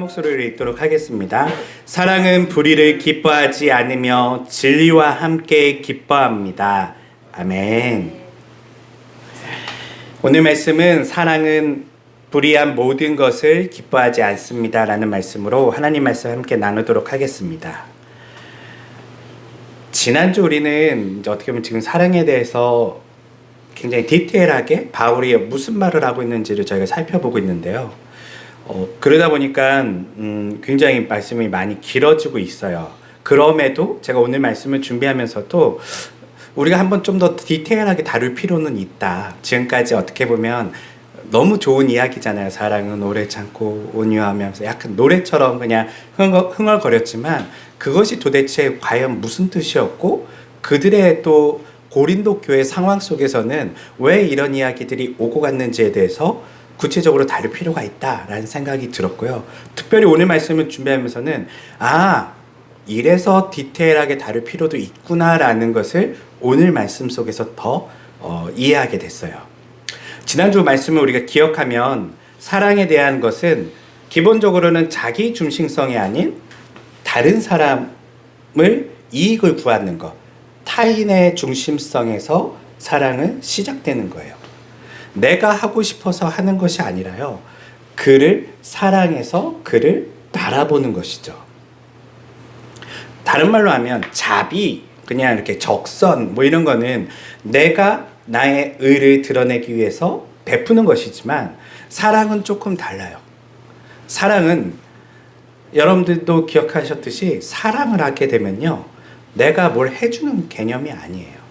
목소리를 읽도록 하겠습니다. 사랑은 불의를 기뻐하지 않으며 진리와 함께 기뻐합니다. 아멘. 오늘 말씀은 사랑은 불의한 모든 것을 기뻐하지 않습니다 라는 말씀으로 하나님 말씀 함께 나누도록 하겠습니다. 지난주 우리는 이제 어떻게 보면 지금 사랑에 대해서 굉장히 디테일하게 바울이 무슨 말을 하고 있는지를 저희가 살펴보고 있는데요. 그러다 보니까 굉장히 말씀이 많이 길어지고 있어요. 그럼에도 제가 오늘 말씀을 준비하면서도 우리가 한번 좀 더 디테일하게 다룰 필요는 있다. 지금까지 어떻게 보면 너무 좋은 이야기잖아요. 사랑은 오래 참고 온유하면서 약간 노래처럼 그냥 흥얼거렸지만 그것이 도대체 과연 무슨 뜻이었고 그들의 또 고린도 교회 상황 속에서는 왜 이런 이야기들이 오고 갔는지에 대해서 구체적으로 다룰 필요가 있다라는 생각이 들었고요. 특별히 오늘 말씀을 준비하면서는 이래서 디테일하게 다룰 필요도 있구나라는 것을 오늘 말씀 속에서 더 이해하게 됐어요. 지난주 말씀을 우리가 기억하면 사랑에 대한 것은 기본적으로는 자기 중심성이 아닌 다른 사람을 이익을 구하는 것, 타인의 중심성에서 사랑은 시작되는 거예요. 내가 하고 싶어서 하는 것이 아니라요. 그를 사랑해서 그를 바라보는 것이죠. 다른 말로 하면 자비, 그냥 이렇게 적선 이런 거는 내가 나의 의를 드러내기 위해서 베푸는 것이지만 사랑은 조금 달라요. 사랑은 여러분들도 기억하셨듯이 사랑을 하게 되면요. 내가 뭘 해주는 개념이 아니에요.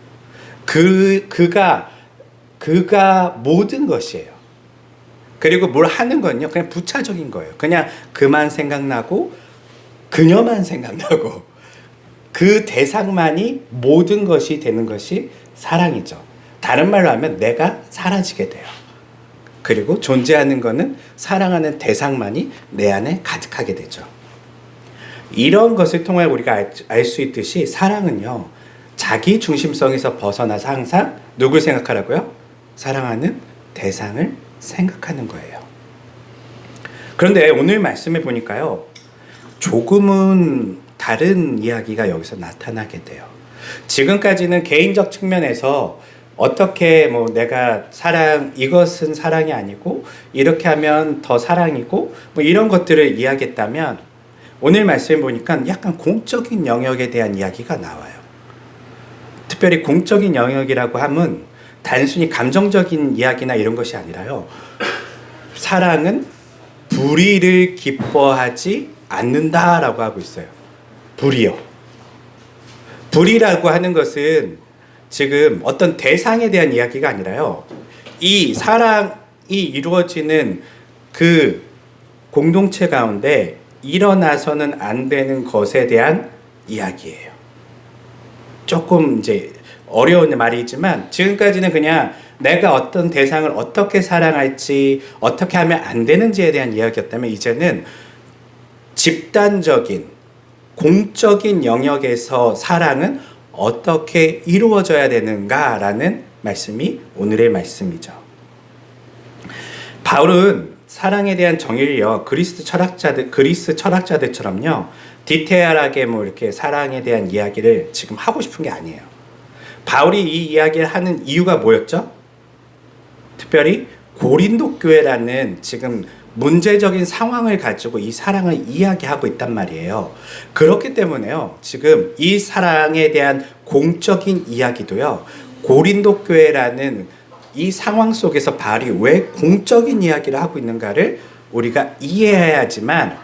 그가 모든 것이에요. 그리고 뭘 하는 건요. 그냥 부차적인 거예요. 그냥 그만 생각나고 그녀만 생각나고 그 대상만이 모든 것이 되는 것이 사랑이죠. 다른 말로 하면 내가 사라지게 돼요. 그리고 존재하는 것은 사랑하는 대상만이 내 안에 가득하게 되죠. 이런 것을 통해 우리가 알 수 있듯이 사랑은요. 자기 중심성에서 벗어나서 항상 누굴 생각하라고요? 사랑하는 대상을 생각하는 거예요. 그런데 오늘 말씀해 보니까요. 조금은 다른 이야기가 여기서 나타나게 돼요. 지금까지는 개인적 측면에서 어떻게 내가 이것은 사랑이 아니고 이렇게 하면 더 사랑이고 이런 것들을 이야기했다면 오늘 말씀해 보니까 약간 공적인 영역에 대한 이야기가 나와요. 특별히 공적인 영역이라고 하면 단순히 감정적인 이야기나 이런 것이 아니라요. 사랑은 불의를 기뻐하지 않는다라고 하고 있어요. 불의요. 불의라고 하는 것은 지금 어떤 대상에 대한 이야기가 아니라요. 이 사랑이 이루어지는 그 공동체 가운데 일어나서는 안 되는 것에 대한 이야기예요. 조금 이제 어려운 말이지만 지금까지는 그냥 내가 어떤 대상을 어떻게 사랑할지 어떻게 하면 안 되는지에 대한 이야기였다면 이제는 집단적인 공적인 영역에서 사랑은 어떻게 이루어져야 되는가라는 말씀이 오늘의 말씀이죠. 바울은 사랑에 대한 정의를요. 그리스 철학자들처럼요. 디테일하게 이렇게 사랑에 대한 이야기를 지금 하고 싶은 게 아니에요. 바울이 이 이야기를 하는 이유가 뭐였죠? 특별히 고린도 교회라는 지금 문제적인 상황을 가지고 이 사랑을 이야기하고 있단 말이에요. 그렇기 때문에요. 지금 이 사랑에 대한 공적인 이야기도요. 고린도 교회라는 이 상황 속에서 바울이 왜 공적인 이야기를 하고 있는가를 우리가 이해해야지만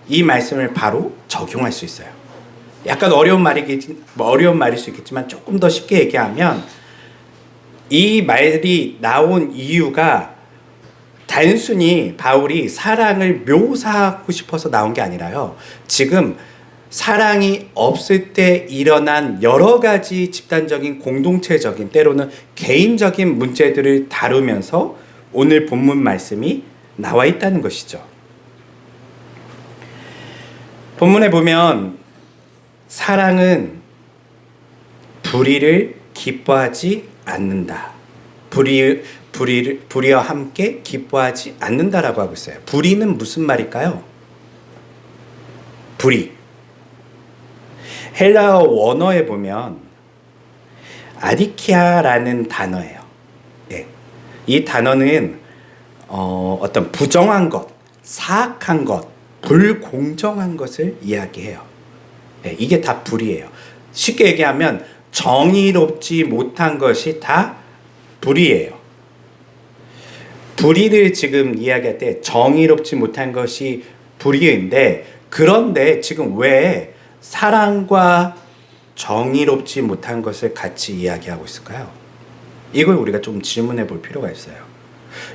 이 말씀을 바로 적용할 수 있어요. 약간 어려운 말일 수 있겠지만 조금 더 쉽게 얘기하면 이 말이 나온 이유가 단순히 바울이 사랑을 묘사하고 싶어서 나온 게 아니라요. 지금 사랑이 없을 때 일어난 여러 가지 집단적인 공동체적인 때로는 개인적인 문제들을 다루면서 오늘 본문 말씀이 나와 있다는 것이죠. 본문에 보면 사랑은 불의를 기뻐하지 않는다. 불의와 함께 기뻐하지 않는다라고 하고 있어요. 불의는 무슨 말일까요? 불의. 헬라어 원어에 보면 아디키아라는 단어예요. 네. 이 단어는 어떤 부정한 것, 사악한 것, 불공정한 것을 이야기해요. 네, 이게 다 불의예요. 쉽게 얘기하면 정의롭지 못한 것이 다 불의예요. 불의를 지금 이야기할 때 정의롭지 못한 것이 불의인데, 그런데 지금 왜 사랑과 정의롭지 못한 것을 같이 이야기하고 있을까요? 이걸 우리가 좀 질문해 볼 필요가 있어요.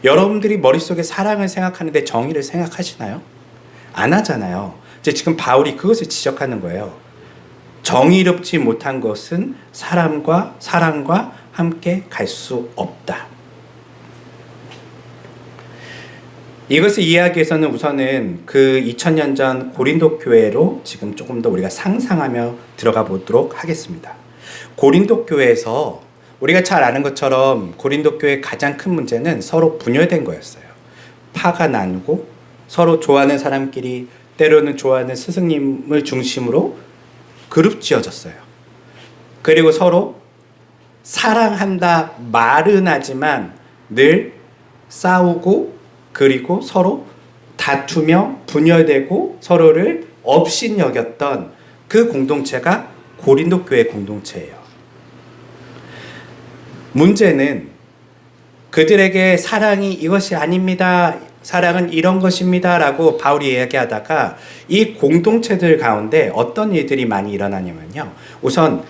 여러분들이 머릿속에 사랑을 생각하는데 정의를 생각하시나요? 안 하잖아요. 이제 지금 바울이 그것을 지적하는 거예요. 정의롭지 못한 것은 사랑과 함께 갈 수 없다. 이것을 이해하기 위해서는 우선은 그 2000년 전 고린도 교회로 지금 조금 더 우리가 상상하며 들어가 보도록 하겠습니다. 고린도 교회에서 우리가 잘 아는 것처럼 고린도 교회의 가장 큰 문제는 서로 분열된 거였어요. 파가 나누고 서로 좋아하는 사람끼리, 때로는 좋아하는 스승님을 중심으로 그룹 지어졌어요. 그리고 서로 사랑한다 말은 하지만 늘 싸우고, 그리고 서로 다투며 분열되고 서로를 업신여겼던 그 공동체가 고린도 교회 공동체예요. 문제는 그들에게 사랑이 이것이 아닙니다, 사랑은 이런 것입니다 라고 바울이 이야기하다가 이 공동체들 가운데 어떤 일들이 많이 일어나냐면요, 우선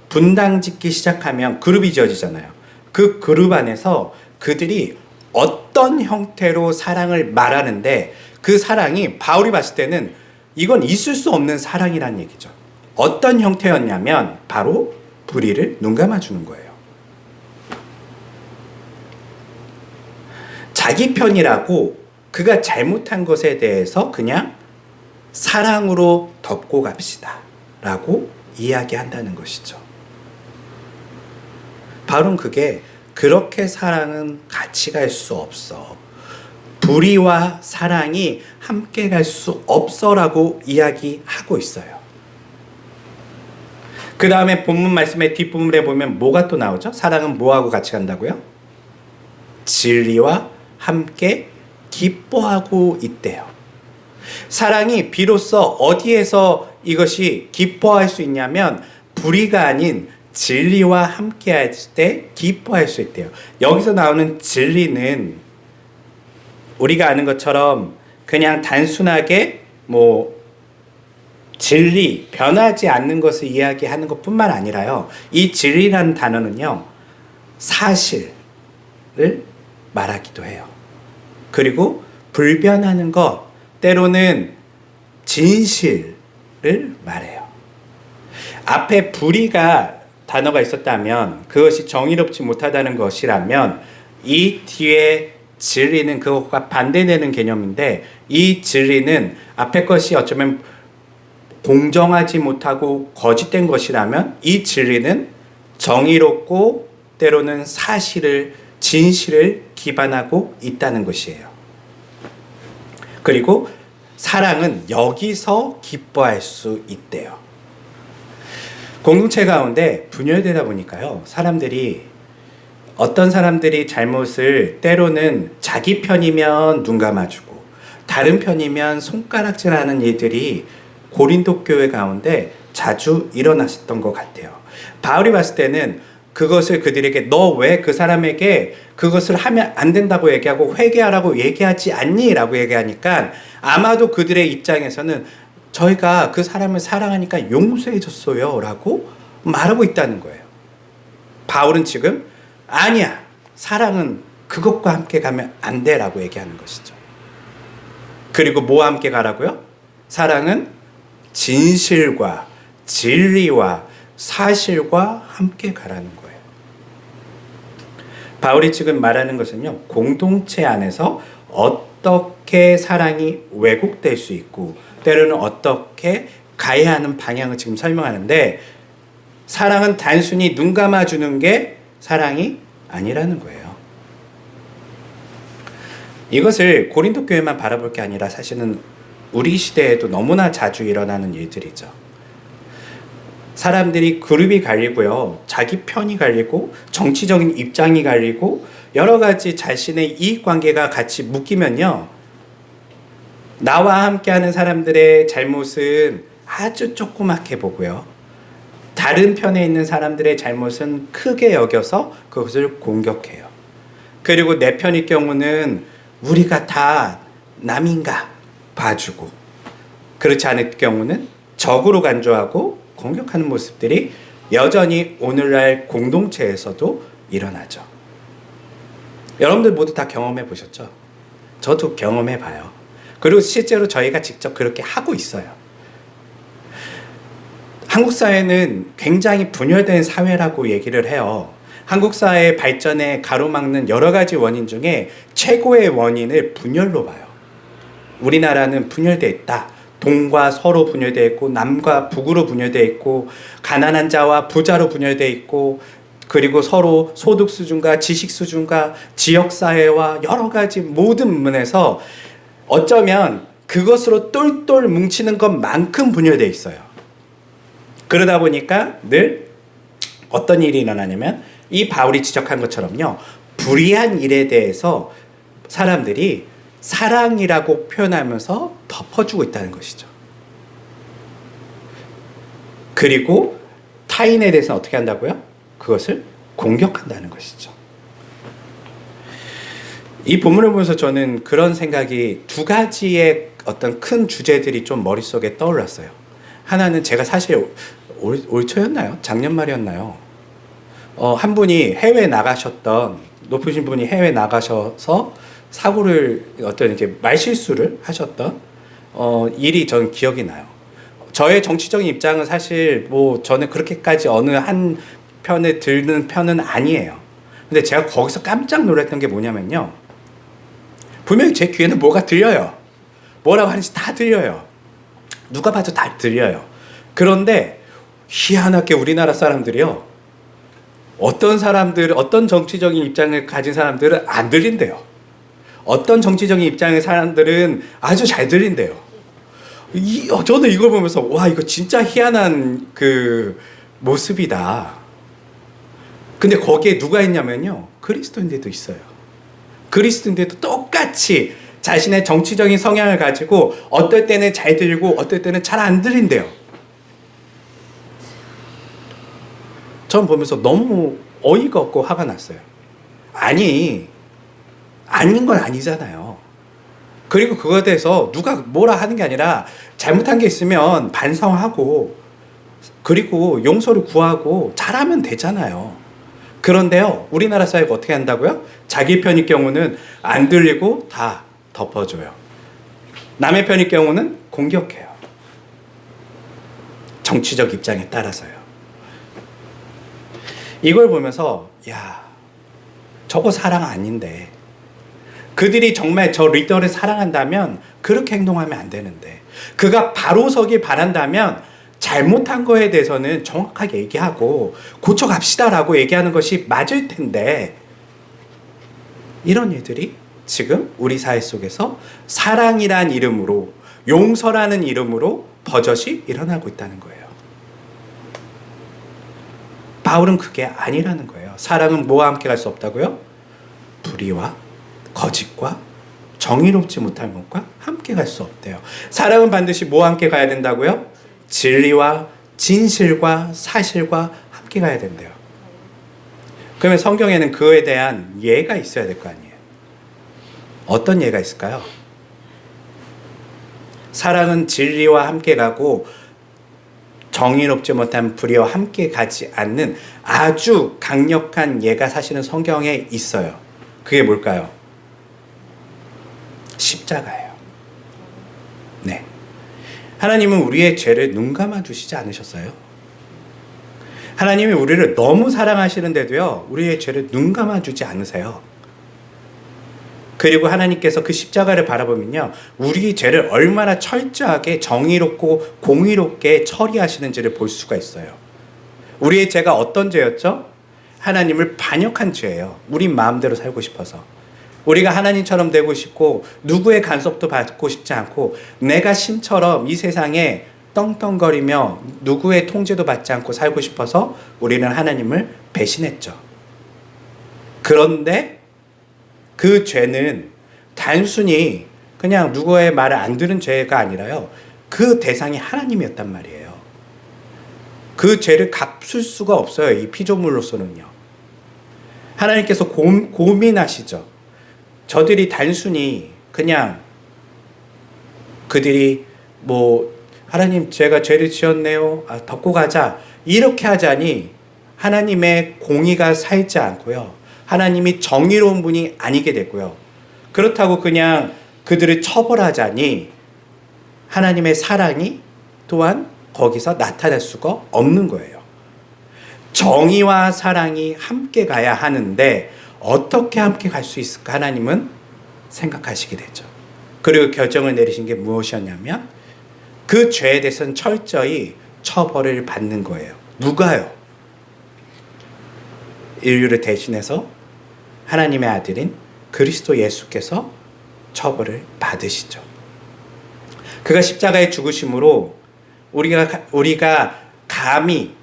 분당 짓기 시작하면 그룹이 지어지잖아요. 그 그룹 안에서 그들이 어떤 형태로 사랑을 말하는데, 그 사랑이 바울이 봤을 때는 이건 있을 수 없는 사랑이란 얘기죠. 어떤 형태였냐면 바로 불의를 눈감아주는 거예요. 자기 편이라고 그가 잘못한 것에 대해서 그냥 사랑으로 덮고 갑시다 라고 이야기한다는 것이죠. 바울은 그게 그렇게 사랑은 같이 갈 수 없어, 불의와 사랑이 함께 갈 수 없어 라고 이야기하고 있어요. 그 다음에 본문 말씀의 뒷부분에 보면 뭐가 또 나오죠? 사랑은 뭐하고 같이 간다고요? 진리와 함께 기뻐하고 있대요. 사랑이 비로소 어디에서 이것이 기뻐할 수 있냐면 불의가 아닌 진리와 함께 할 때 기뻐할 수 있대요. 여기서 나오는 진리는 우리가 아는 것처럼 그냥 단순하게 진리, 변하지 않는 것을 이야기하는 것뿐만 아니라요, 이 진리라는 단어는요, 사실을 말하기도 해요. 그리고 불변하는 것, 때로는 진실을 말해요. 앞에 불의가 단어가 있었다면, 그것이 정의롭지 못하다는 것이라면, 이 뒤에 진리는 그것과 반대되는 개념인데, 이 진리는 앞에 것이 어쩌면 공정하지 못하고 거짓된 것이라면, 이 진리는 정의롭고 때로는 사실을, 진실을 기반하고 있다는 것이에요. 그리고 사랑은 여기서 기뻐할 수 있대요. 공동체 가운데 분열되다 보니까요, 어떤 사람들이 잘못을 때로는 자기 편이면 눈 감아주고 다른 편이면 손가락질하는 일들이 고린도 교회 가운데 자주 일어났었던 것 같아요. 바울이 봤을 때는 그것을 그들에게 너 왜 그 사람에게 그것을 하면 안 된다고 얘기하고 회개하라고 얘기하지 않니? 라고 얘기하니까 아마도 그들의 입장에서는 저희가 그 사람을 사랑하니까 용서해 줬어요 라고 말하고 있다는 거예요. 바울은 지금 아니야, 사랑은 그것과 함께 가면 안 돼 라고 얘기하는 것이죠. 그리고 뭐와 함께 가라고요? 사랑은 진실과 진리와 사실과 함께 가라는 거예요. 바울이 지금 말하는 것은요, 공동체 안에서 어떻게 사랑이 왜곡될 수 있고 때로는 어떻게 가야 하는 방향을 지금 설명하는데, 사랑은 단순히 눈 감아주는 게 사랑이 아니라는 거예요. 이것을 고린도 교회만 바라볼 게 아니라 사실은 우리 시대에도 너무나 자주 일어나는 일들이죠. 사람들이 그룹이 갈리고요. 자기 편이 갈리고 정치적인 입장이 갈리고 여러 가지 자신의 이익관계가 같이 묶이면요. 나와 함께하는 사람들의 잘못은 아주 조그맣게 보고요. 다른 편에 있는 사람들의 잘못은 크게 여겨서 그것을 공격해요. 그리고 내 편일 경우는 우리가 다 남인가 봐주고, 그렇지 않을 경우는 적으로 간주하고 공격하는 모습들이 여전히 오늘날 공동체에서도 일어나죠. 여러분들 모두 다 경험해 보셨죠? 저도 경험해 봐요. 그리고 실제로 저희가 직접 그렇게 하고 있어요. 한국 사회는 굉장히 분열된 사회라고 얘기를 해요. 한국 사회의 발전에 가로막는 여러 가지 원인 중에 최고의 원인을 분열로 봐요. 우리나라는 분열되어 있다. 동과 서로 분열되어 있고, 남과 북으로 분열되어 있고, 가난한 자와 부자로 분열되어 있고, 그리고 서로 소득 수준과 지식 수준과 지역사회와 여러 가지 모든 면에서 어쩌면 그것으로 똘똘 뭉치는 것만큼 분열되어 있어요. 그러다 보니까 늘 어떤 일이 일어나냐면 이 바울이 지적한 것처럼요. 불의한 일에 대해서 사람들이 사랑이라고 표현하면서 덮어주고 있다는 것이죠. 그리고 타인에 대해서 어떻게 한다고요? 그것을 공격한다는 것이죠. 이 본문을 보면서 저는 그런 생각이 두 가지의 어떤 큰 주제들이 좀 머릿속에 떠올랐어요. 하나는 제가 사실 올 초였나요? 작년 말이었나요? 한 분이 해외 나가셨던, 높으신 분이 해외 나가셔서 사고를, 어떤 이렇게 말실수를 하셨던 일이 저는 기억이 나요. 저의 정치적인 입장은 사실 저는 그렇게까지 어느 한 편에 드는 편은 아니에요. 근데 제가 거기서 깜짝 놀랐던 게 뭐냐면요. 분명히 제 귀에는 뭐가 들려요. 뭐라고 하는지 다 들려요. 누가 봐도 다 들려요. 그런데 희한하게 우리나라 사람들이요. 어떤 정치적인 입장을 가진 사람들은 안 들린대요. 어떤 정치적인 입장의 사람들은 아주 잘 들린대요. 저는 이걸 보면서 와, 이거 진짜 희한한 그 모습이다. 근데 거기에 누가 있냐면요. 그리스도인들도 있어요. 그리스도인들도 똑같이 자신의 정치적인 성향을 가지고 어떨 때는 잘 들리고 어떨 때는 잘 안 들린대요. 전 보면서 너무 어이가 없고 화가 났어요. 아닌 건 아니잖아요. 그리고 그거에 대해서 누가 뭐라 하는 게 아니라 잘못한 게 있으면 반성하고 그리고 용서를 구하고 잘하면 되잖아요. 그런데요, 우리나라 사회가 어떻게 한다고요? 자기 편일 경우는 안 들리고 다 덮어줘요. 남의 편일 경우는 공격해요. 정치적 입장에 따라서요. 이걸 보면서 야, 저거 사랑 아닌데, 그들이 정말 저 리더를 사랑한다면 그렇게 행동하면 안 되는데, 그가 바로 서길 바란다면 잘못한 거에 대해서는 정확하게 얘기하고 고쳐갑시다라고 얘기하는 것이 맞을 텐데, 이런 일들이 지금 우리 사회 속에서 사랑이란 이름으로, 용서라는 이름으로 버젓이 일어나고 있다는 거예요. 바울은 그게 아니라는 거예요. 사랑은 뭐와 함께 갈 수 없다고요? 불의와 거짓과 정의롭지 못한 것과 함께 갈 수 없대요. 사랑은 반드시 뭐와 함께 가야 된다고요? 진리와 진실과 사실과 함께 가야 된대요. 그러면 성경에는 그에 대한 예가 있어야 될 거 아니에요. 어떤 예가 있을까요? 사랑은 진리와 함께 가고 정의롭지 못한 불의와 함께 가지 않는 아주 강력한 예가 사실은 성경에 있어요. 그게 뭘까요? 십자가예요. 네. 하나님은 우리의 죄를 눈 감아 주시지 않으셨어요? 하나님이 우리를 너무 사랑하시는데도요, 우리의 죄를 눈 감아 주지 않으세요. 그리고 하나님께서 그 십자가를 바라보면요, 우리의 죄를 얼마나 철저하게 정의롭고 공의롭게 처리하시는지를 볼 수가 있어요. 우리의 죄가 어떤 죄였죠? 하나님을 반역한 죄예요. 우리 마음대로 살고 싶어서. 우리가 하나님처럼 되고 싶고 누구의 간섭도 받고 싶지 않고 내가 신처럼 이 세상에 떵떵거리며 누구의 통제도 받지 않고 살고 싶어서 우리는 하나님을 배신했죠. 그런데 그 죄는 단순히 그냥 누구의 말을 안 들은 죄가 아니라요. 그 대상이 하나님이었단 말이에요. 그 죄를 갚을 수가 없어요. 이 피조물로서는요. 하나님께서 고민하시죠. 저들이 단순히 그냥 그들이 하나님 제가 죄를 지었네요. 덮고 가자. 이렇게 하자니 하나님의 공의가 살지 않고요. 하나님이 정의로운 분이 아니게 되고요. 그렇다고 그냥 그들을 처벌하자니 하나님의 사랑이 또한 거기서 나타날 수가 없는 거예요. 정의와 사랑이 함께 가야 하는데 어떻게 함께 갈 수 있을까 하나님은 생각하시게 되죠. 그리고 결정을 내리신 게 무엇이었냐면 그 죄에 대해서는 철저히 처벌을 받는 거예요. 누가요? 인류를 대신해서 하나님의 아들인 그리스도 예수께서 처벌을 받으시죠. 그가 십자가에 죽으심으로 우리가 감히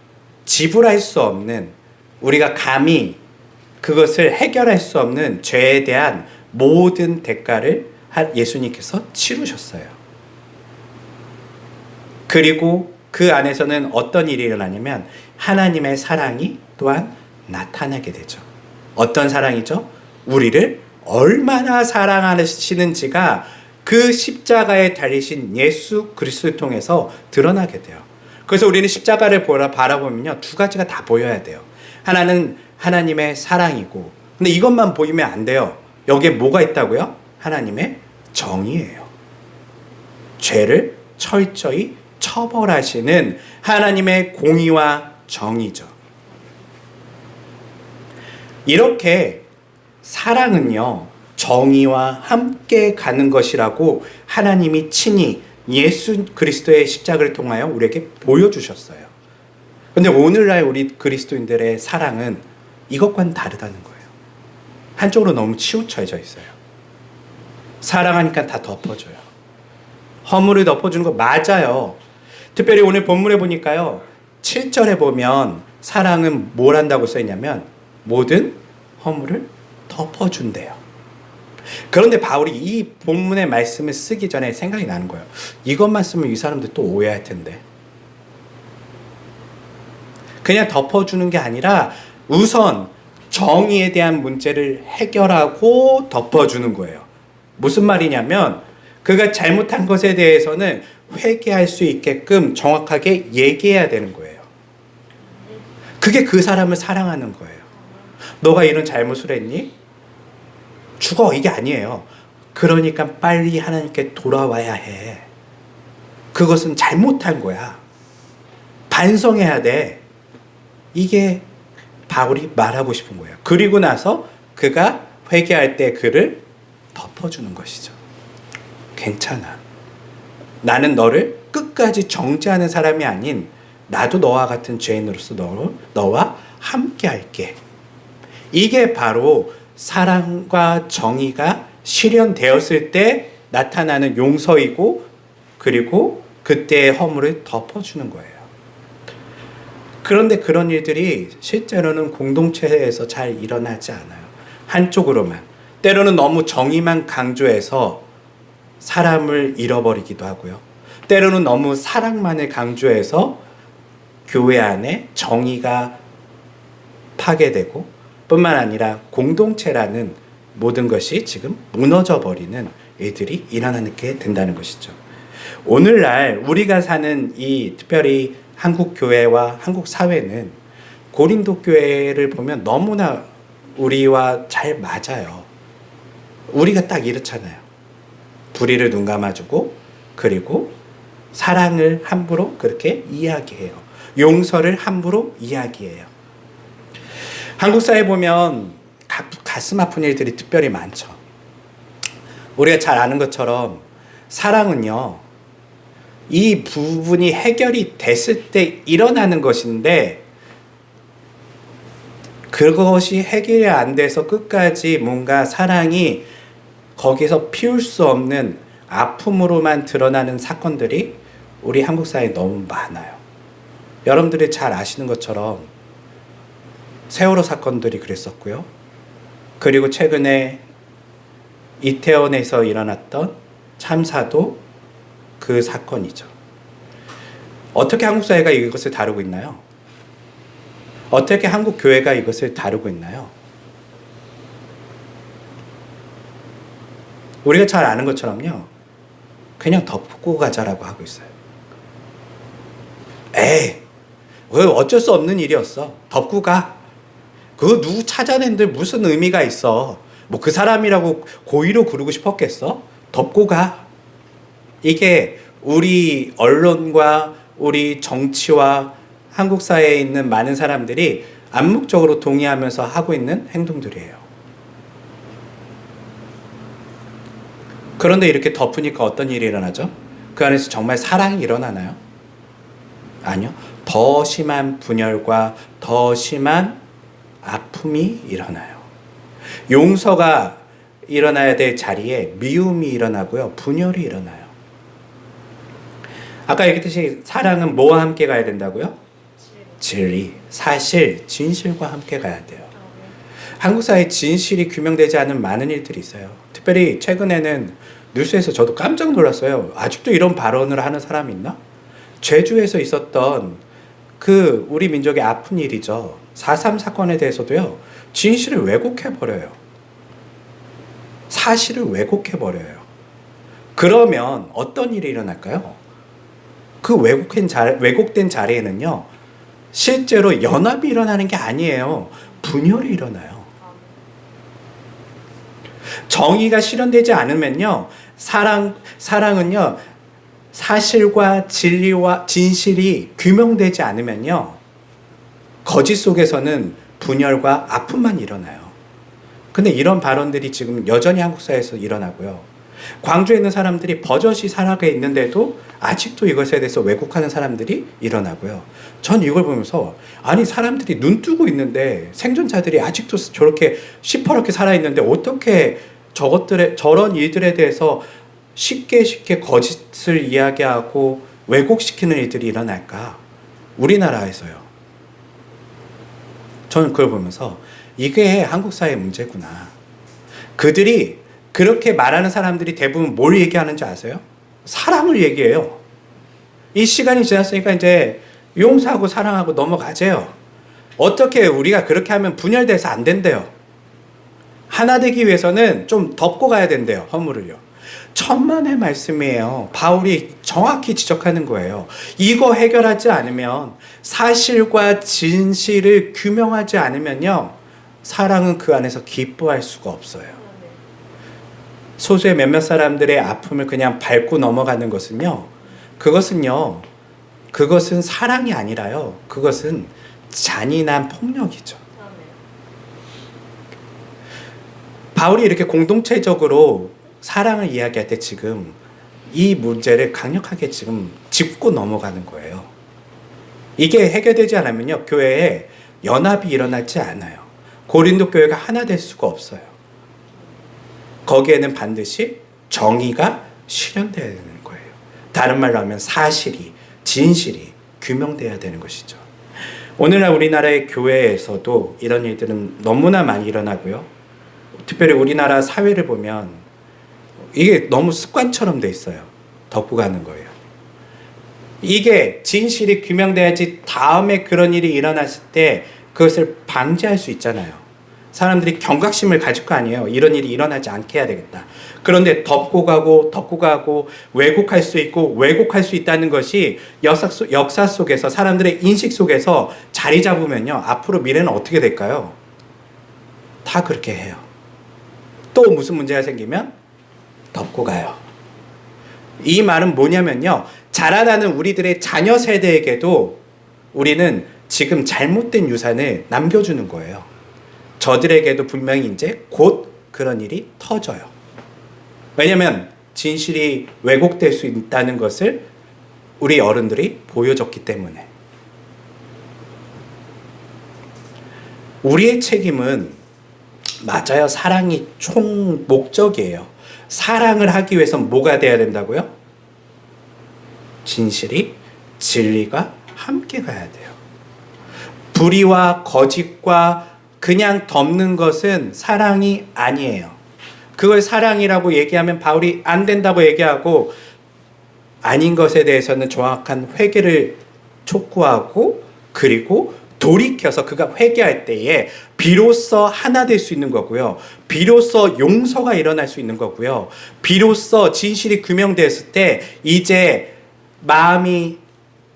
지불할 수 없는, 우리가 감히 그것을 해결할 수 없는 죄에 대한 모든 대가를 예수님께서 치르셨어요. 그리고 그 안에서는 어떤 일이 일어나냐면 하나님의 사랑이 또한 나타나게 되죠. 어떤 사랑이죠? 우리를 얼마나 사랑하시는지가 그 십자가에 달리신 예수 그리스도를 통해서 드러나게 돼요. 그래서 우리는 십자가를 바라보면요, 두 가지가 다 보여야 돼요. 하나는 하나님의 사랑이고, 근데 이것만 보이면 안 돼요. 여기에 뭐가 있다고요? 하나님의 정의예요. 죄를 철저히 처벌하시는 하나님의 공의와 정의죠. 이렇게 사랑은요, 정의와 함께 가는 것이라고 하나님이 친히 예수 그리스도의 십자가를 통하여 우리에게 보여주셨어요. 그런데 오늘날 우리 그리스도인들의 사랑은 이것과는 다르다는 거예요. 한쪽으로 너무 치우쳐져 있어요. 사랑하니까 다 덮어줘요. 허물을 덮어주는 거 맞아요. 특별히 오늘 본문에 보니까요, 7절에 보면 사랑은 뭘 한다고 써있냐면 모든 허물을 덮어준대요. 그런데 바울이 이 본문의 말씀을 쓰기 전에 생각이 나는 거예요. 이것만 쓰면 이 사람들 또 오해할 텐데. 그냥 덮어주는 게 아니라 우선 정의에 대한 문제를 해결하고 덮어주는 거예요. 무슨 말이냐면 그가 잘못한 것에 대해서는 회개할 수 있게끔 정확하게 얘기해야 되는 거예요. 그게 그 사람을 사랑하는 거예요. 너가 이런 잘못을 했니? 죽어, 이게 아니에요. 그러니까 빨리 하나님께 돌아와야 해. 그것은 잘못한 거야. 반성해야 돼. 이게 바울이 말하고 싶은 거예요. 그리고 나서 그가 회개할 때 그를 덮어주는 것이죠. 괜찮아. 나는 너를 끝까지 정죄하는 사람이 아닌 나도 너와 같은 죄인으로서 너와 함께 할게. 이게 바로 사랑과 정의가 실현되었을 때 나타나는 용서이고, 그리고 그때의 허물을 덮어주는 거예요. 그런데 그런 일들이 실제로는 공동체에서 잘 일어나지 않아요. 한쪽으로만. 때로는 너무 정의만 강조해서 사람을 잃어버리기도 하고요. 때로는 너무 사랑만을 강조해서 교회 안에 정의가 파괴되고, 뿐만 아니라 공동체라는 모든 것이 지금 무너져 버리는 일들이 일어나게 된다는 것이죠. 오늘날 우리가 사는 이 특별히 한국 교회와 한국 사회는 고린도 교회를 보면 너무나 우리와 잘 맞아요. 우리가 딱 이렇잖아요. 불의를 눈 감아주고, 그리고 사랑을 함부로 그렇게 이야기해요. 용서를 함부로 이야기해요. 한국 사회에 보면 가슴 아픈 일들이 특별히 많죠. 우리가 잘 아는 것처럼 사랑은요, 이 부분이 해결이 됐을 때 일어나는 것인데 그것이 해결이 안 돼서 끝까지 뭔가 사랑이 거기서 피울 수 없는 아픔으로만 드러나는 사건들이 우리 한국 사회에 너무 많아요. 여러분들이 잘 아시는 것처럼 세월호 사건들이 그랬었고요. 그리고 최근에 이태원에서 일어났던 참사도 그 사건이죠. 어떻게 한국 사회가 이것을 다루고 있나요? 어떻게 한국 교회가 이것을 다루고 있나요? 우리가 잘 아는 것처럼요. 그냥 덮고 가자라고 하고 있어요. 에이, 어쩔 수 없는 일이었어. 덮고 가. 그거 누구 찾아낸들 무슨 의미가 있어. 뭐 그 사람이라고 고의로 부르고 싶었겠어? 덮고 가. 이게 우리 언론과 우리 정치와 한국 사회에 있는 많은 사람들이 암묵적으로 동의하면서 하고 있는 행동들이에요. 그런데 이렇게 덮으니까 어떤 일이 일어나죠? 그 안에서 정말 사랑이 일어나나요? 아니요. 더 심한 분열과 더 심한 아픔이 일어나요. 용서가 일어나야 될 자리에 미움이 일어나고요. 분열이 일어나요. 아까 얘기했듯이 사랑은 뭐와 함께 가야 된다고요? 진리, 사실, 진실과 함께 가야 돼요. 한국 사회에 진실이 규명되지 않은 많은 일들이 있어요. 특별히 최근에는 뉴스에서 저도 깜짝 놀랐어요. 아직도 이런 발언을 하는 사람이 있나? 제주에서 있었던 그 우리 민족의 아픈 일이죠. 4.3 사건에 대해서도요. 진실을 왜곡해버려요. 사실을 왜곡해버려요. 그러면 어떤 일이 일어날까요? 그 왜곡된 자리에는요. 실제로 연합이 일어나는 게 아니에요. 분열이 일어나요. 정의가 실현되지 않으면요. 사랑은요. 사실과 진리와 진실이 규명되지 않으면요. 거짓 속에서는 분열과 아픔만 일어나요. 근데 이런 발언들이 지금 여전히 한국 사회에서 일어나고요. 광주에 있는 사람들이 버젓이 살아가 있는데도 아직도 이것에 대해서 왜곡하는 사람들이 일어나고요. 전 이걸 보면서 아니 사람들이 눈 뜨고 있는데 생존자들이 아직도 저렇게 시퍼렇게 살아있는데 어떻게 저런 일들에 대해서 쉽게 거짓을 이야기하고 왜곡시키는 일들이 일어날까? 우리나라에서요. 저는 그걸 보면서 이게 한국 사회의 문제구나. 그들이 그렇게 말하는 사람들이 대부분 뭘 얘기하는지 아세요? 사랑을 얘기해요. 이 시간이 지났으니까 이제 용서하고 사랑하고 넘어가재요. 어떻게 우리가 그렇게 하면 분열돼서 안 된대요. 하나 되기 위해서는 좀 덮고 가야 된대요. 허물을요. 천만의 말씀이에요. 바울이 정확히 지적하는 거예요. 이거 해결하지 않으면 사실과 진실을 규명하지 않으면요. 사랑은 그 안에서 기뻐할 수가 없어요. 소수의 몇몇 사람들의 아픔을 그냥 밟고 넘어가는 것은요. 그것은 사랑이 아니라요. 그것은 잔인한 폭력이죠. 바울이 이렇게 공동체적으로 사랑을 이야기할 때 지금 이 문제를 강력하게 지금 짚고 넘어가는 거예요. 이게 해결되지 않으면요. 교회에 연합이 일어나지 않아요. 고린도 교회가 하나 될 수가 없어요. 거기에는 반드시 정의가 실현되어야 되는 거예요. 다른 말로 하면 사실이, 진실이 규명되어야 되는 것이죠. 오늘날 우리나라의 교회에서도 이런 일들은 너무나 많이 일어나고요. 특별히 우리나라 사회를 보면 이게 너무 습관처럼 돼 있어요. 덮고 가는 거예요. 이게 진실이 규명돼야지 다음에 그런 일이 일어났을 때 그것을 방지할 수 있잖아요. 사람들이 경각심을 가질 거 아니에요. 이런 일이 일어나지 않게 해야 되겠다. 그런데 덮고 가고 왜곡할 수 있고 왜곡할 수 있다는 것이 역사 속에서 사람들의 인식 속에서 자리 잡으면요. 앞으로 미래는 어떻게 될까요? 다 그렇게 해요. 또 무슨 문제가 생기면 덮고 가요. 이 말은 뭐냐면요. 자라나는 우리들의 자녀 세대에게도 우리는 지금 잘못된 유산을 남겨주는 거예요. 저들에게도 분명히 이제 곧 그런 일이 터져요. 왜냐하면 진실이 왜곡될 수 있다는 것을 우리 어른들이 보여줬기 때문에. 우리의 책임은 맞아요. 사랑이 총 목적이에요. 사랑을 하기 위해서는 뭐가 돼야 된다고요? 진실이 진리가 함께 가야 돼요. 불의와 거짓과 그냥 덮는 것은 사랑이 아니에요. 그걸 사랑이라고 얘기하면 바울이 안 된다고 얘기하고 아닌 것에 대해서는 정확한 회개를 촉구하고 그리고 돌이켜서 그가 회개할 때에 비로소 하나 될 수 있는 거고요. 비로소 용서가 일어날 수 있는 거고요. 비로소 진실이 규명되었을 때 이제 마음이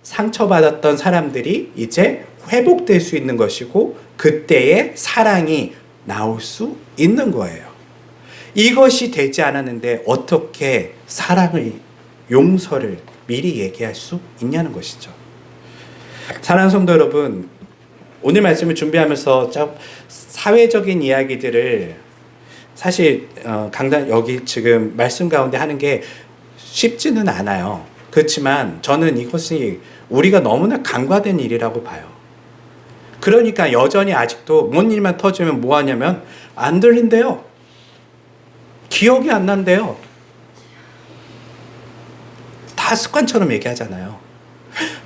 상처받았던 사람들이 이제 회복될 수 있는 것이고 그때의 사랑이 나올 수 있는 거예요. 이것이 되지 않았는데 어떻게 사랑을, 용서를 미리 얘기할 수 있냐는 것이죠. 사랑하는 성도 여러분, 오늘 말씀을 준비하면서 사회적인 이야기들을 사실 강단 여기 지금 말씀 가운데 하는 게 쉽지는 않아요. 그렇지만 저는 이것이 우리가 너무나 간과된 일이라고 봐요. 그러니까 여전히 아직도 뭔 일만 터지면 뭐 하냐면 안 들린대요. 기억이 안 난대요. 다 습관처럼 얘기하잖아요.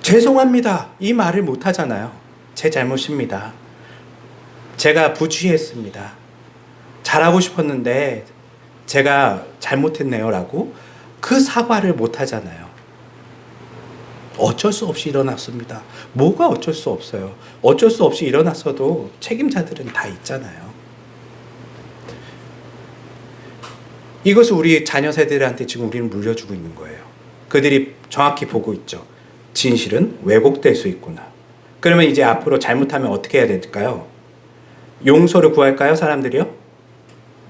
죄송합니다. 이 말을 못 하잖아요. 제 잘못입니다. 제가 부주의했습니다. 잘하고 싶었는데 제가 잘못했네요. 라고 그 사과를 못 하잖아요. 어쩔 수 없이 일어났습니다. 뭐가 어쩔 수 없어요. 어쩔 수 없이 일어났어도 책임자들은 다 있잖아요. 이것을 우리 자녀 세대들한테 지금 우리는 물려주고 있는 거예요. 그들이 정확히 보고 있죠. 진실은 왜곡될 수 있구나. 그러면 이제 앞으로 잘못하면 어떻게 해야 될까요? 용서를 구할까요, 사람들이요?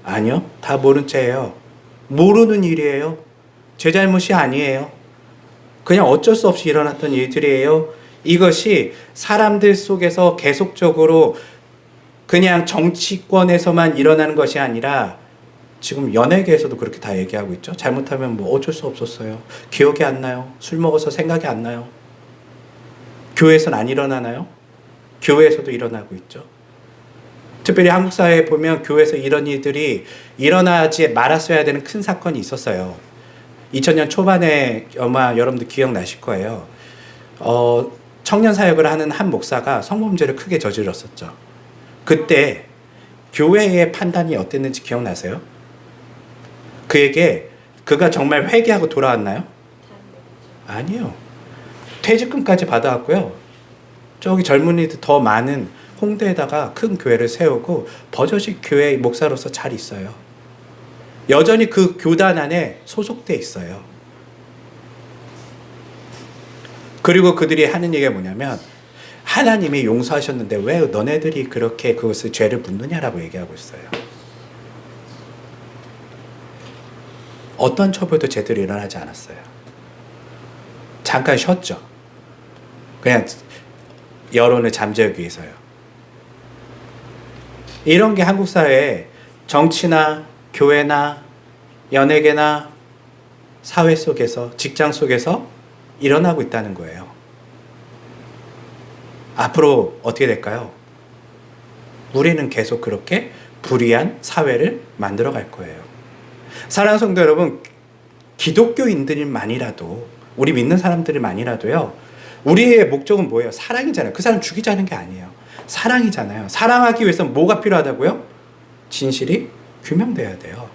아니요. 다 모른 채예요. 모르는 일이에요. 제 잘못이 아니에요. 그냥 어쩔 수 없이 일어났던 일들이에요. 이것이 사람들 속에서 계속적으로 그냥 정치권에서만 일어나는 것이 아니라 지금 연예계에서도 그렇게 다 얘기하고 있죠. 잘못하면 뭐 어쩔 수 없었어요. 기억이 안 나요. 술 먹어서 생각이 안 나요. 교회에서는 안 일어나나요? 교회에서도 일어나고 있죠. 특별히 한국 사회에 보면 교회에서 이런 일들이 일어나지 말았어야 되는 큰 사건이 있었어요. 2000년 초반에 아마 여러분들 기억나실 거예요. 청년 사역을 하는 한 목사가 성범죄를 크게 저질렀었죠. 그때 교회의 판단이 어땠는지 기억나세요? 그에게 그가 정말 회개하고 돌아왔나요? 아니요. 퇴직금까지 받아왔고요. 저기 젊은이들 더 많은 홍대에다가 큰 교회를 세우고 버젓이 교회 목사로서 잘 있어요. 여전히 그 교단 안에 소속돼 있어요. 그리고 그들이 하는 얘기가 뭐냐면 하나님이 용서하셨는데 왜 너네들이 그렇게 그것을 죄를 묻느냐라고 얘기하고 있어요. 어떤 처벌도 제대로 일어나지 않았어요. 잠깐 쉬었죠. 그냥 여론을 잠재우기 위해서요. 이런 게 한국 사회에 정치나 교회나 연예계나 사회 속에서, 직장 속에서 일어나고 있다는 거예요. 앞으로 어떻게 될까요? 우리는 계속 그렇게 불의한 사회를 만들어 갈 거예요. 사랑하는 성도 여러분, 기독교인들만이라도, 우리 믿는 사람들만이라도요, 우리의 목적은 뭐예요? 사랑이잖아요. 그 사람 죽이자는 게 아니에요. 사랑이잖아요. 사랑하기 위해서는 뭐가 필요하다고요? 진실이 규명돼야 돼요.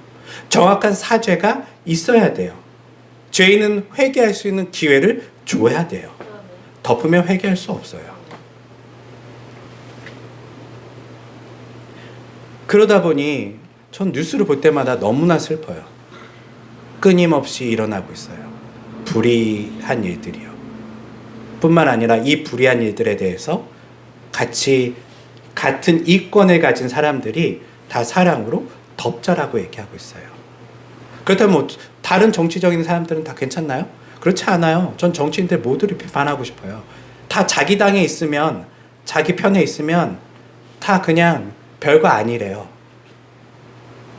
정확한 사죄가 있어야 돼요. 죄인은 회개할 수 있는 기회를 줘야 돼요. 덮으면 회개할 수 없어요. 그러다 보니 전 뉴스를 볼 때마다 너무나 슬퍼요. 끊임없이 일어나고 있어요. 불의한 일들이요. 뿐만 아니라 이 불의한 일들에 대해서 같은 이권을 가진 사람들이 다 사랑으로 덮자라고 얘기하고 있어요. 그렇다면 뭐 다른 정치적인 사람들은 다 괜찮나요? 그렇지 않아요. 전 정치인들 모두를 비판하고 싶어요. 다 자기 당에 있으면, 자기 편에 있으면 다 그냥 별거 아니래요.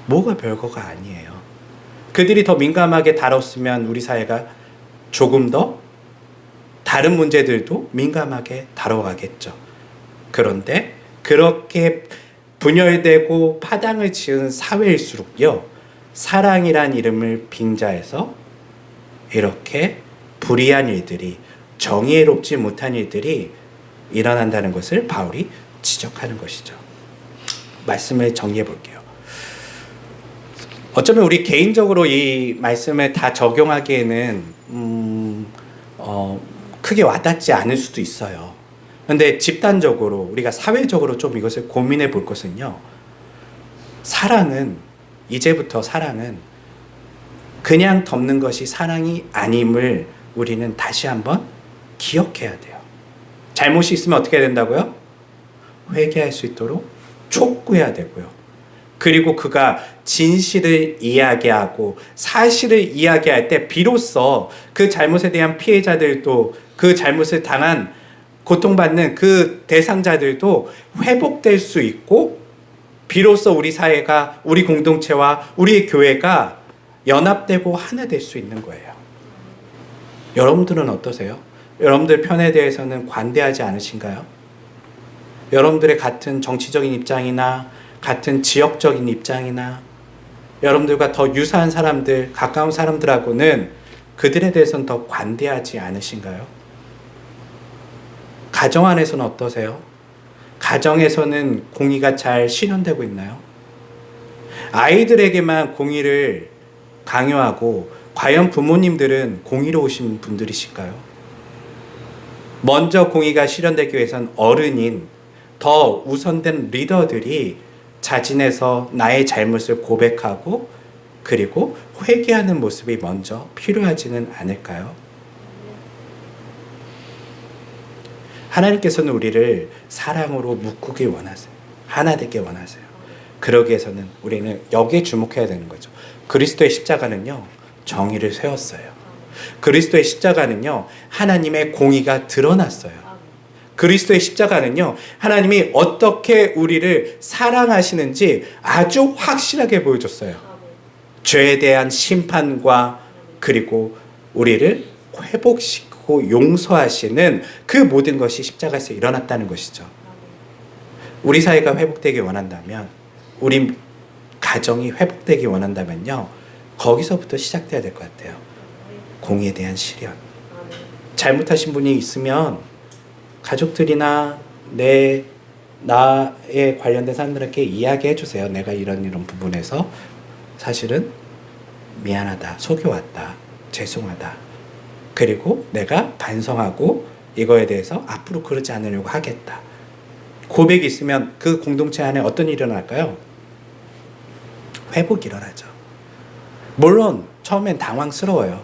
뭐가 별거가 아니에요. 그들이 더 민감하게 다뤘으면 우리 사회가 조금 더 다른 문제들도 민감하게 다뤄가겠죠. 그런데 그렇게 분열되고 파당을 지은 사회일수록요, 사랑이란 이름을 빙자해서 이렇게 불의한 일들이, 정의롭지 못한 일들이 일어난다는 것을 바울이 지적하는 것이죠. 말씀을 정리해 볼게요. 어쩌면 우리 개인적으로 이 말씀을 다 적용하기에는 크게 와닿지 않을 수도 있어요. 그런데 집단적으로, 우리가 사회적으로 좀 이것을 고민해 볼 것은요, 이제부터 사랑은 그냥 덮는 것이 사랑이 아님을 우리는 다시 한번 기억해야 돼요. 잘못이 있으면 어떻게 해야 된다고요? 회개할 수 있도록 촉구해야 되고요. 그리고 그가 진실을 이야기하고 사실을 이야기할 때 비로소 그 잘못에 대한 피해자들도, 그 잘못을 당한 고통받는 그 대상자들도 회복될 수 있고, 비로소 우리 사회가, 우리 공동체와 우리 교회가 연합되고 하나 될 수 있는 거예요. 여러분들은 어떠세요? 여러분들 편에 대해서는 관대하지 않으신가요? 여러분들의 같은 정치적인 입장이나 같은 지역적인 입장이나 여러분들과 더 유사한 사람들, 가까운 사람들하고는 그들에 대해서는 더 관대하지 않으신가요? 가정 안에서는 어떠세요? 가정에서는 공의가 잘 실현되고 있나요? 아이들에게만 공의를 강요하고 과연 부모님들은 공의로우신 분들이실까요? 먼저 공의가 실현되기 위해서는 어른인 더 우선된 리더들이 자진해서 나의 잘못을 고백하고 그리고 회개하는 모습이 먼저 필요하지는 않을까요? 하나님께서는 우리를 사랑으로 묶기 원하세요. 하나 되게 원하세요. 그러기 위해서는 우리는 여기에 주목해야 되는 거죠. 그리스도의 십자가는요, 정의를 세웠어요. 그리스도의 십자가는요, 하나님의 공의가 드러났어요. 그리스도의 십자가는요, 하나님이 어떻게 우리를 사랑하시는지 아주 확실하게 보여줬어요. 죄에 대한 심판과 그리고 우리를 회복시키고 용서하시는 그 모든 것이 십자가에서 일어났다는 것이죠. 우리 사회가 회복되기 원한다면, 우리 가정이 회복되기 원한다면요, 거기서부터 시작돼야 될 것 같아요. 공의에 대한 실현. 잘못하신 분이 있으면 가족들이나 나에 관련된 사람들에게 이야기해 주세요. 내가 이런 부분에서 사실은 미안하다, 속여왔다, 죄송하다. 그리고 내가 반성하고 이거에 대해서 앞으로 그러지 않으려고 하겠다. 고백이 있으면 그 공동체 안에 어떤 일이 일어날까요? 회복이 일어나죠. 물론 처음엔 당황스러워요.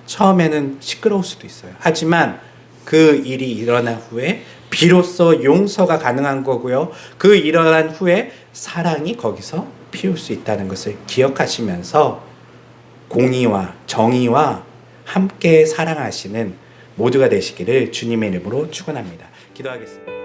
처음에는 시끄러울 수도 있어요. 하지만 그 일이 일어난 후에 비로소 용서가 가능한 거고요. 그 일어난 후에 사랑이 거기서 피울 수 있다는 것을 기억하시면서 공의와 정의와 함께 사랑하시는 모두가 되시기를 주님의 이름으로 축원합니다. 기도하겠습니다.